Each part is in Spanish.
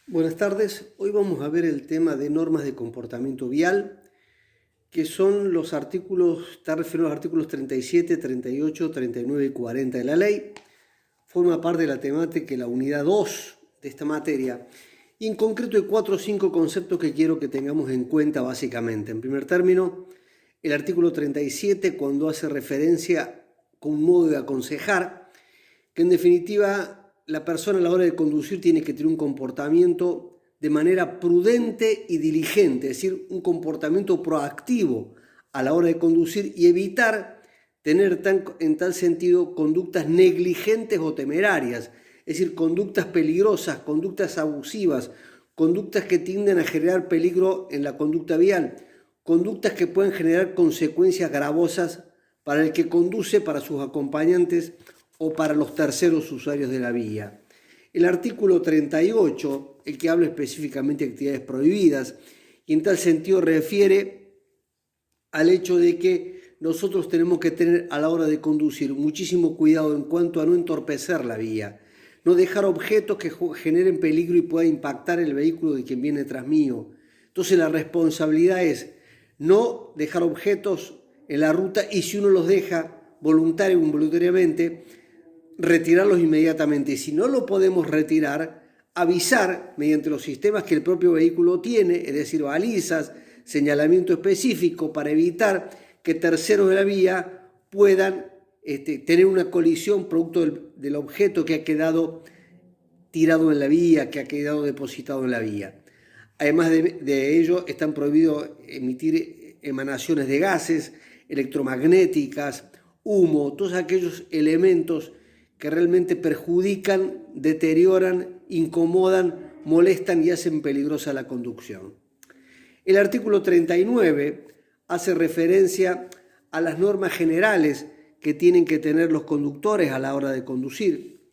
Buenas tardes, hoy vamos a ver el tema de normas de comportamiento vial, que son los artículos, está referido a los artículos 37, 38, 39 y 40 de la ley. Forma parte de la temática de la unidad 2 de esta materia. Y en concreto hay 4 o 5 conceptos que quiero que tengamos en cuenta básicamente. En primer término, el artículo 37 cuando hace referencia con un modo de aconsejar, que en definitiva la persona a la hora de conducir tiene que tener un comportamiento de manera prudente y diligente, es decir, un comportamiento proactivo a la hora de conducir y evitar tener en tal sentido conductas negligentes o temerarias, es decir, conductas peligrosas, conductas abusivas, conductas que tienden a generar peligro en la conducta vial, conductas que pueden generar consecuencias gravosas para el que conduce, para sus acompañantes o para los terceros usuarios de la vía. El artículo 38, el que habla específicamente de actividades prohibidas, y en tal sentido refiere al hecho de que nosotros tenemos que tener a la hora de conducir muchísimo cuidado en cuanto a no entorpecer la vía, no dejar objetos que generen peligro y puedan impactar el vehículo de quien viene tras mío. Entonces la responsabilidad es no dejar objetos en la ruta y si uno los deja voluntario o involuntariamente, retirarlos inmediatamente. Y si no lo podemos retirar, avisar mediante los sistemas que el propio vehículo tiene, es decir, balizas, señalamiento específico para evitar que terceros de la vía puedan tener una colisión producto del objeto que ha quedado tirado en la vía, que ha quedado depositado en la vía. Además de ello, están prohibidos emitir emanaciones de gases, electromagnéticas, humo, todos aquellos elementos que realmente perjudican, deterioran, incomodan, molestan y hacen peligrosa la conducción. El artículo 39 hace referencia a las normas generales que tienen que tener los conductores a la hora de conducir.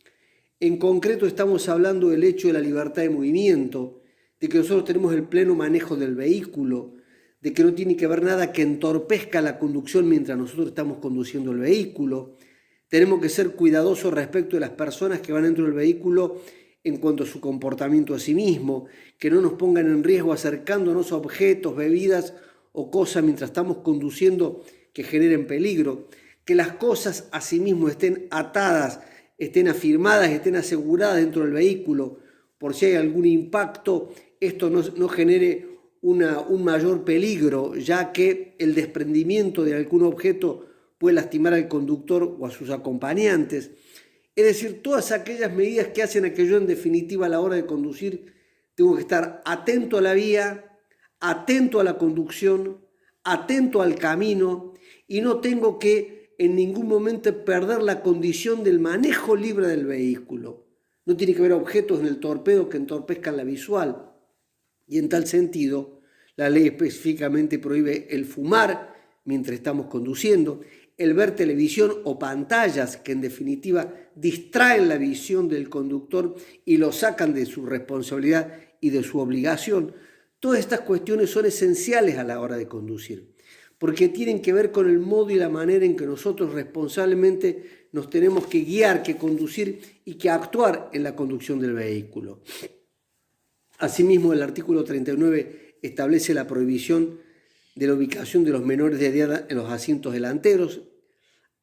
En concreto estamos hablando del hecho de la libertad de movimiento, de que nosotros tenemos el pleno manejo del vehículo, de que no tiene que haber nada que entorpezca la conducción mientras nosotros estamos conduciendo el vehículo. Tenemos que ser cuidadosos respecto de las personas que van dentro del vehículo en cuanto a su comportamiento a sí mismo, que no nos pongan en riesgo acercándonos a objetos, bebidas o cosas mientras estamos conduciendo que generen peligro, que las cosas a sí mismo estén atadas, estén afirmadas, estén aseguradas dentro del vehículo, por si hay algún impacto, esto no genere un mayor peligro, ya que el desprendimiento de algún objeto puede lastimar al conductor o a sus acompañantes. Es decir, todas aquellas medidas que hacen a que yo en definitiva a la hora de conducir tengo que estar atento a la vía, atento a la conducción, atento al camino y no tengo que en ningún momento perder la condición del manejo libre del vehículo. No tiene que haber objetos en el torpedo que entorpezcan la visual. Y en tal sentido, la ley específicamente prohíbe el fumar mientras estamos conduciendo, el ver televisión o pantallas que en definitiva distraen la visión del conductor y lo sacan de su responsabilidad y de su obligación. Todas estas cuestiones son esenciales a la hora de conducir, porque tienen que ver con el modo y la manera en que nosotros responsablemente nos tenemos que guiar, que conducir y que actuar en la conducción del vehículo. Asimismo, el artículo 39 establece la prohibición de la ubicación de los menores de edad en los asientos delanteros.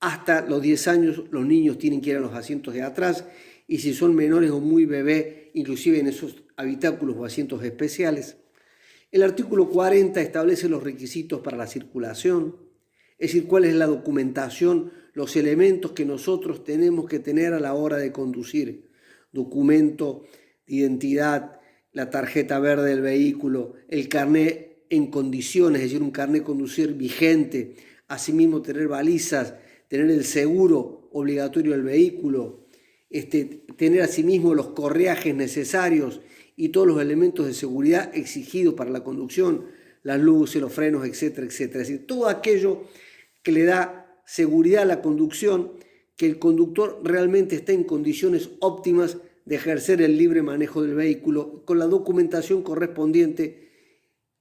Hasta los 10 años los niños tienen que ir a los asientos de atrás y si son menores o muy bebés, inclusive en esos habitáculos o asientos especiales. El artículo 40 establece los requisitos para la circulación, es decir, cuál es la documentación, los elementos que nosotros tenemos que tener a la hora de conducir. Documento de identidad, la tarjeta verde del vehículo, el carnet en condiciones, es decir, un carnet de conducir vigente, asimismo tener balizas, tener el seguro obligatorio del vehículo, tener asimismo los correajes necesarios y todos los elementos de seguridad exigidos para la conducción, las luces, los frenos, etcétera, etcétera. Es decir, todo aquello que le da seguridad a la conducción, que el conductor realmente esté en condiciones óptimas de ejercer el libre manejo del vehículo con la documentación correspondiente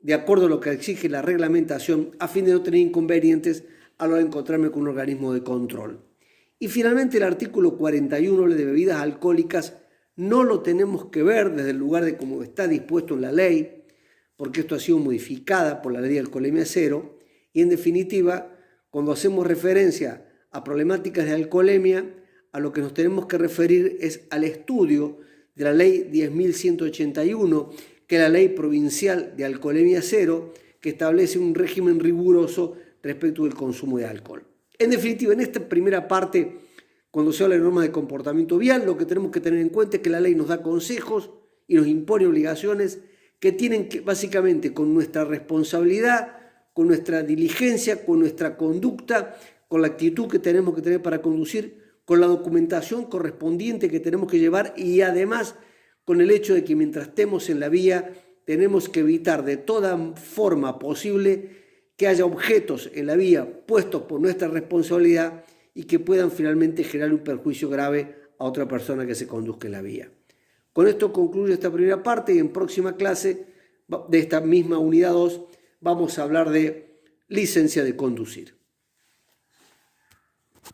de acuerdo a lo que exige la reglamentación a fin de no tener inconvenientes a la hora de encontrarme con un organismo de control. Y finalmente el artículo 41 de bebidas alcohólicas no lo tenemos que ver desde el lugar de cómo está dispuesto en la ley, porque esto ha sido modificada por la ley de alcoholemia cero, y en definitiva, cuando hacemos referencia a problemáticas de alcoholemia, a lo que nos tenemos que referir es al estudio de la ley 10.181, que es la ley provincial de alcoholemia cero, que establece un régimen riguroso respecto del consumo de alcohol. En definitiva, en esta primera parte, cuando se habla de normas de comportamiento vial, lo que tenemos que tener en cuenta es que la ley nos da consejos y nos impone obligaciones que tienen que, básicamente, con nuestra responsabilidad, con nuestra diligencia, con nuestra conducta, con la actitud que tenemos que tener para conducir, con la documentación correspondiente que tenemos que llevar y además con el hecho de que mientras estemos en la vía tenemos que evitar de toda forma posible que haya objetos en la vía puestos por nuestra responsabilidad y que puedan finalmente generar un perjuicio grave a otra persona que se conduzca en la vía. Con esto concluyo esta primera parte y en próxima clase de esta misma unidad 2 vamos a hablar de licencia de conducir.